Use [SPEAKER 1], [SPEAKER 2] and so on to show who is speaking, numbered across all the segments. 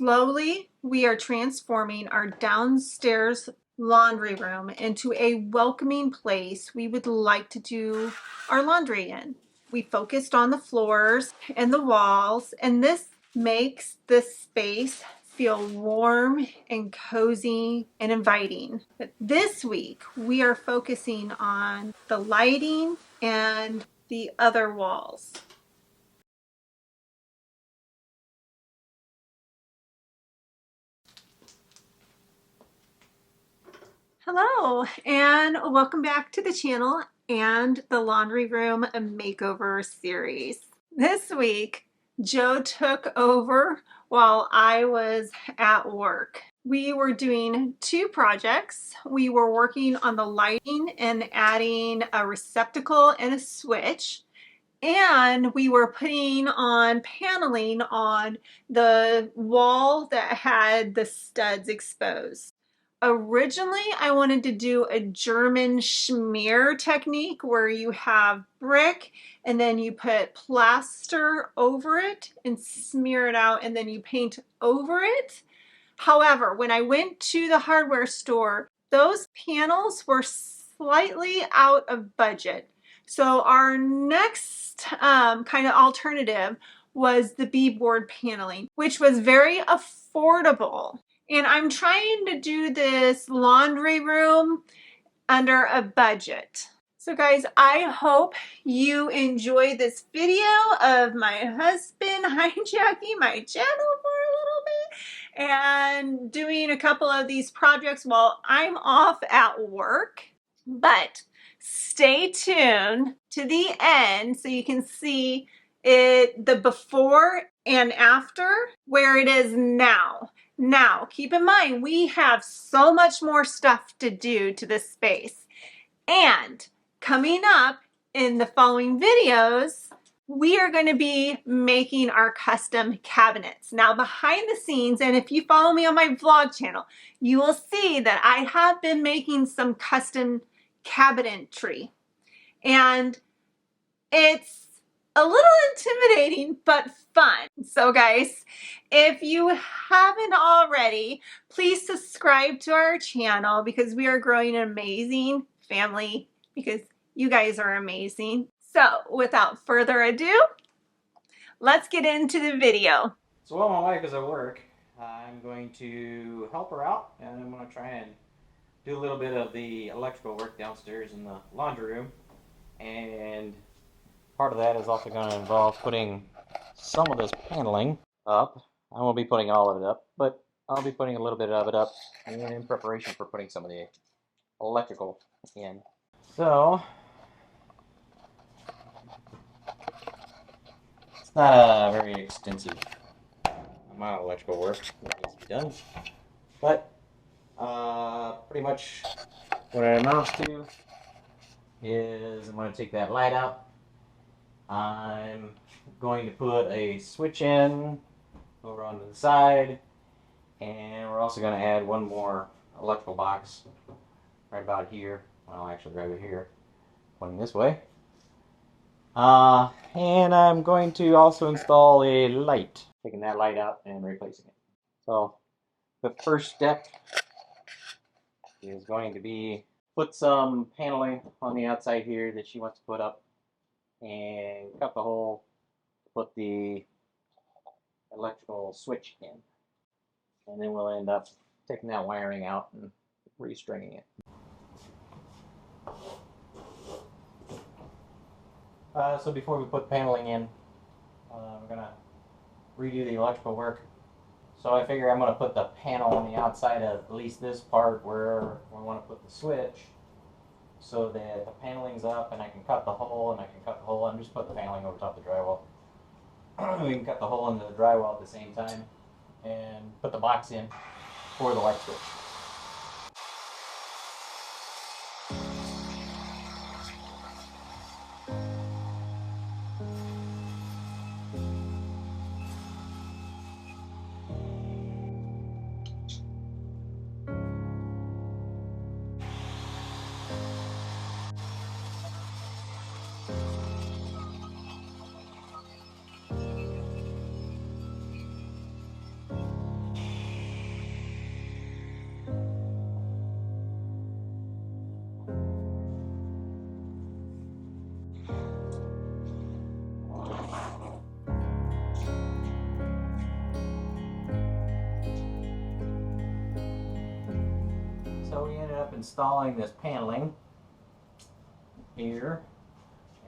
[SPEAKER 1] Slowly, we are transforming our downstairs laundry room into a welcoming place we would like to do our laundry in. We focused on the floors and the walls, and this makes this space feel warm and cozy and inviting. But this week, we are focusing on the lighting and the other walls. Hello, and welcome back to the channel and the Laundry Room Makeover series. This week, Joe took over while I was at work. We were doing two projects. We were working on the lighting and adding a receptacle and a switch. And we were putting on paneling on the wall that had the studs exposed. Originally, I wanted to do a German schmear technique where you have brick and then you put plaster over it and smear it out and then you paint over it. However, when I went to the hardware store, those panels were slightly out of budget. So our next kind of alternative was the beadboard paneling, which was very affordable. And I'm trying to do this laundry room under a budget. So guys, I hope you enjoy this video of my husband hijacking my channel for a little bit and doing a couple of these projects while I'm off at work. But stay tuned to the end so you can see it, the before and after, where it is now. Now, keep in mind, we have so much more stuff to do to this space. And coming up in the following videos, we are going to be making our custom cabinets. Now, behind the scenes, and if you follow me on my vlog channel, you will see that I have been making some custom cabinetry. And it's a little intimidating, but fun. So guys, if you haven't already, please subscribe to our channel because we are growing an amazing family because you guys are amazing. So without further ado, let's get into the video.
[SPEAKER 2] So while my wife is at work, I'm going to help her out and I'm going to try and do a little bit of the electrical work downstairs in the laundry room. And part of that is also going to involve putting some of this paneling up. I won't be putting all of it up, but I'll be putting a little bit of it up in preparation for putting some of the electrical in. So, it's not a very extensive amount of electrical work that needs to be done, but pretty much what it amounts to is I'm going to take that light out. I'm going to put a switch in over onto the side, and we're also going to add one more electrical box right about here. Well, actually right over here, pointing this way. And I'm going to also install a light, taking that light out and replacing it. So the first step is going to be put some paneling on the outside here that she wants to put up, and cut the hole to put the electrical switch in. And then we'll end up taking that wiring out and restringing it. So before we put paneling in, we're going to redo the electrical work. So I figure I'm going to put the panel on the outside of at least this part where we want to put the switch, so that the paneling's up and I can cut the hole, and I can cut the hole and just put the paneling over top of the drywall. We can cut the hole into the drywall at the same time and put the box in for the light switch. up installing this paneling here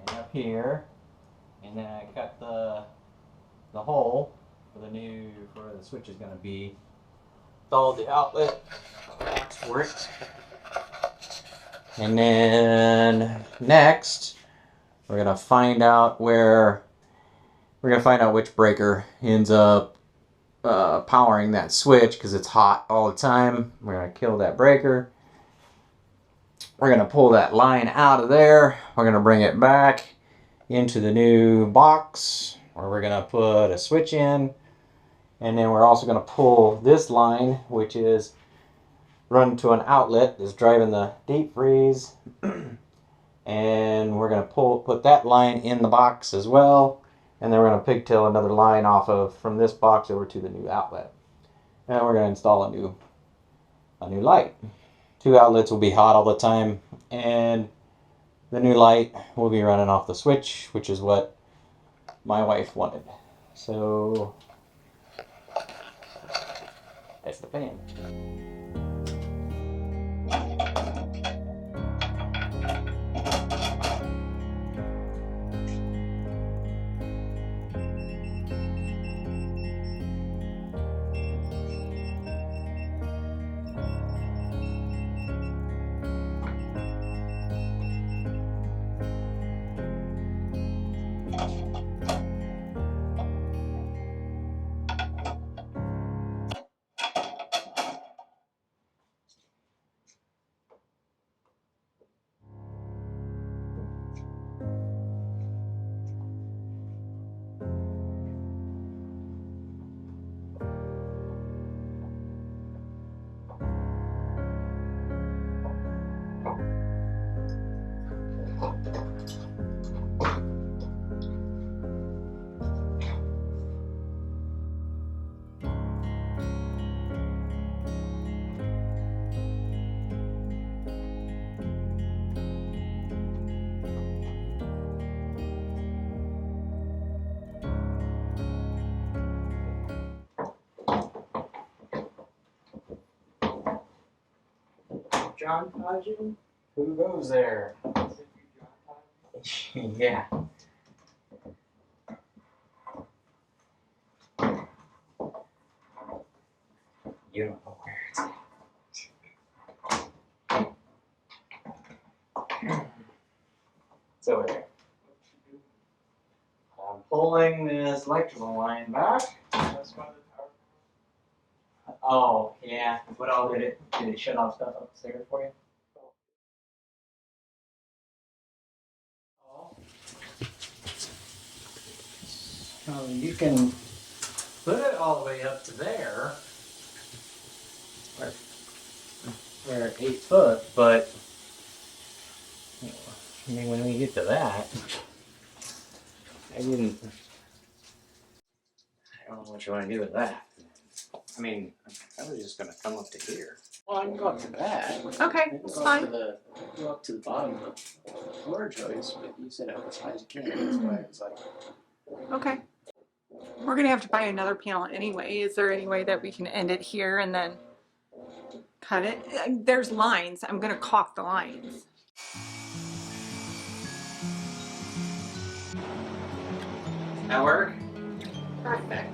[SPEAKER 2] and up here, and then I cut the hole for where the switch is going to be. Installed the outlet box for it, and then next we're going to find out which breaker ends up powering that switch, because it's hot all the time. We're going to kill that breaker. We're going to pull that line out of there. We're going to bring it back into the new box where we're going to put a switch in. And then we're also going to pull this line, which is run to an outlet that's driving the deep freeze. And we're going to put that line in the box as well. And then we're going to pigtail another line from this box over to the new outlet. And we're going to install a new light. 2 outlets will be hot all the time, and the new light will be running off the switch, which is what my wife wanted. So that's the plan.
[SPEAKER 3] John Hodgin?
[SPEAKER 2] Who goes there? Yeah. You don't know where it's at. It's over there. I'm pulling this electrical line back. Oh, yeah. What all did it shut off stuff upstairs for you? So you can put it all the way up to there, where 8 foot, but I mean, when we get to that, I don't know what you want to do with that. I mean, I was just going to come up to here.
[SPEAKER 3] Well, I can go up to that.
[SPEAKER 1] Okay, it's fine.
[SPEAKER 3] Go up to the bottom of the floor joist, but you said as high as you can. That's why I was like,
[SPEAKER 1] Okay. We're gonna have to buy another panel anyway. Is there any way that we can end it here and then cut it? There's lines. I'm gonna caulk the lines.
[SPEAKER 2] That work?
[SPEAKER 1] Perfect.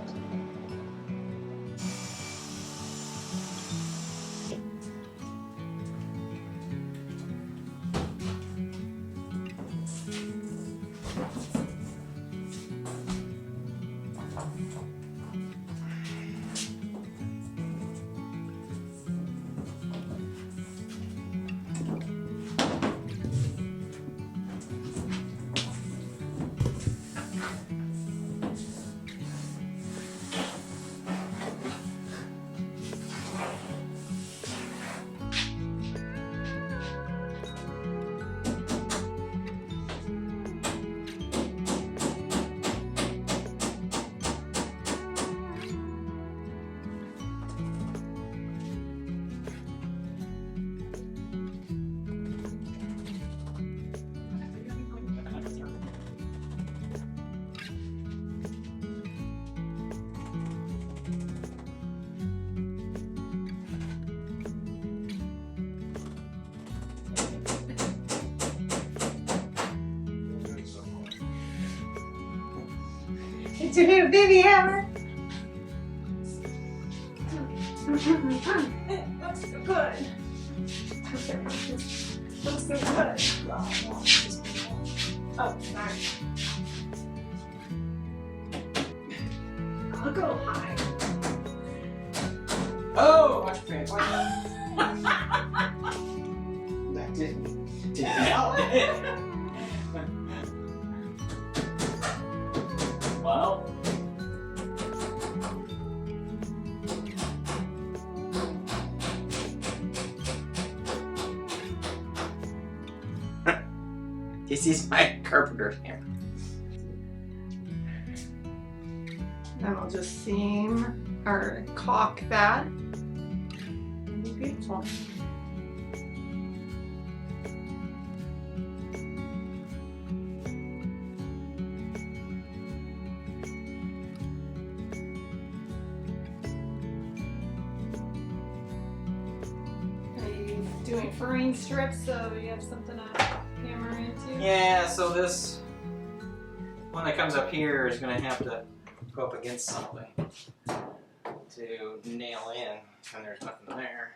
[SPEAKER 1] Get your new baby hammer. It looks so good. Looks so good. Oh, sorry. I'll go high.
[SPEAKER 2] Oh, watch your face. That didn't help. Well. This is my carpenter's hammer.
[SPEAKER 1] Then I'll just seam or caulk that. It'll be beautiful. Are you doing furring strips so you have something to hammer into?
[SPEAKER 2] Yeah, so this one that comes up here is going to have to go up against something to nail in, and there's nothing there.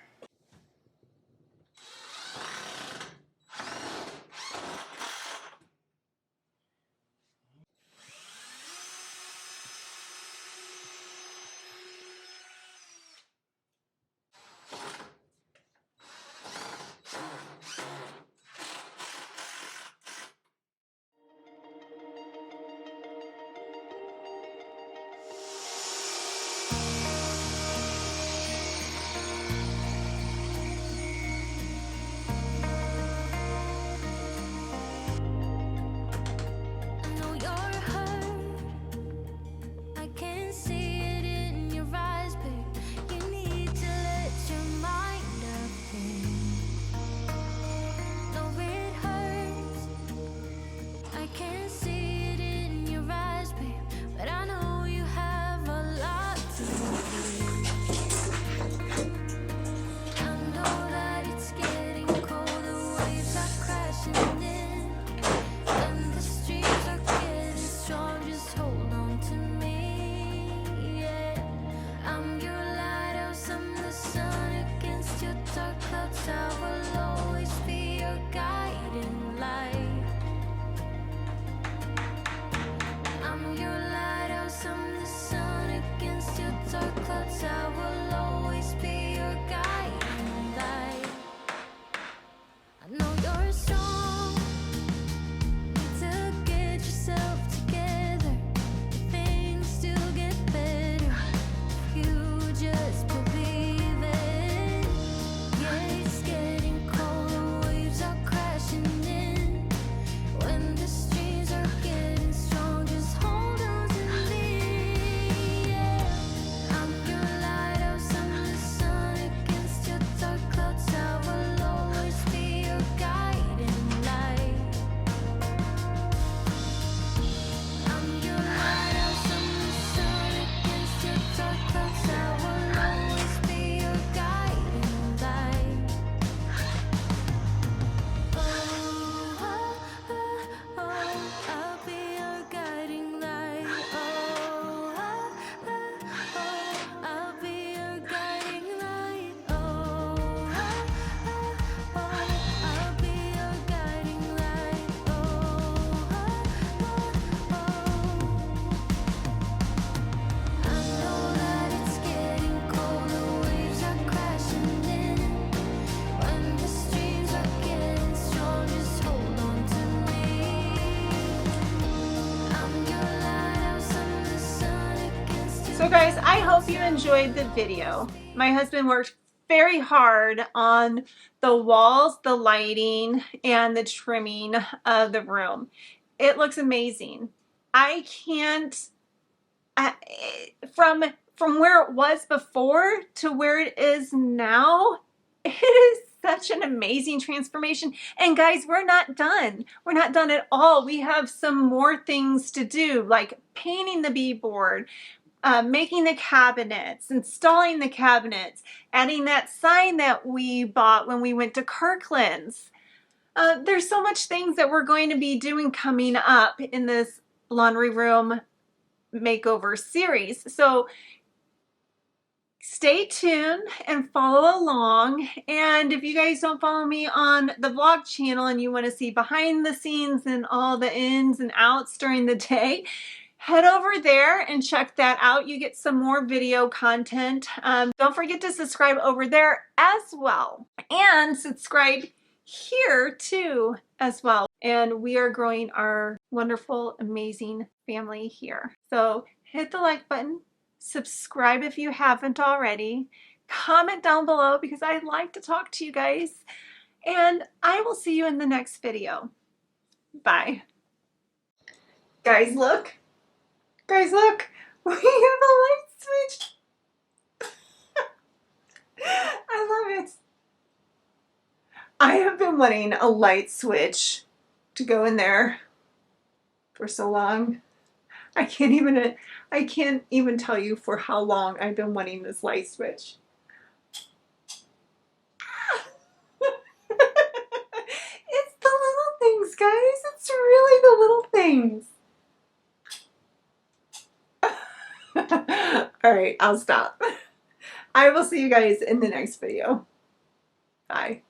[SPEAKER 1] So guys, I hope you enjoyed the video. My husband worked very hard on the walls, the lighting, and the trimming of the room. It looks amazing. I can't, from where it was before to where it is now, it is such an amazing transformation. And guys, we're not done. We're not done at all. We have some more things to do, like painting the beadboard, making the cabinets, installing the cabinets, adding that sign that we bought when we went to Kirkland's. There's so much things that we're going to be doing coming up in this laundry room Makeover series. So stay tuned and follow along. And if you guys don't follow me on the vlog channel and you want to see behind the scenes and all the ins and outs during the day, head over there and check that out. You get some more video content. Don't forget to subscribe over there as well, and subscribe here too as well. And we are growing our wonderful, amazing family here. So hit the like button, subscribe if you haven't already, comment down below because I like to talk to you guys, and I will see you in the next video. Bye. Guys, look. Guys, look. We have a light switch. I love it. I have been wanting a light switch to go in there for so long. I can't even tell you for how long I've been wanting this light switch. It's the little things, guys. It's really the little things. All right, I'll stop. I will see you guys in the next video. Bye.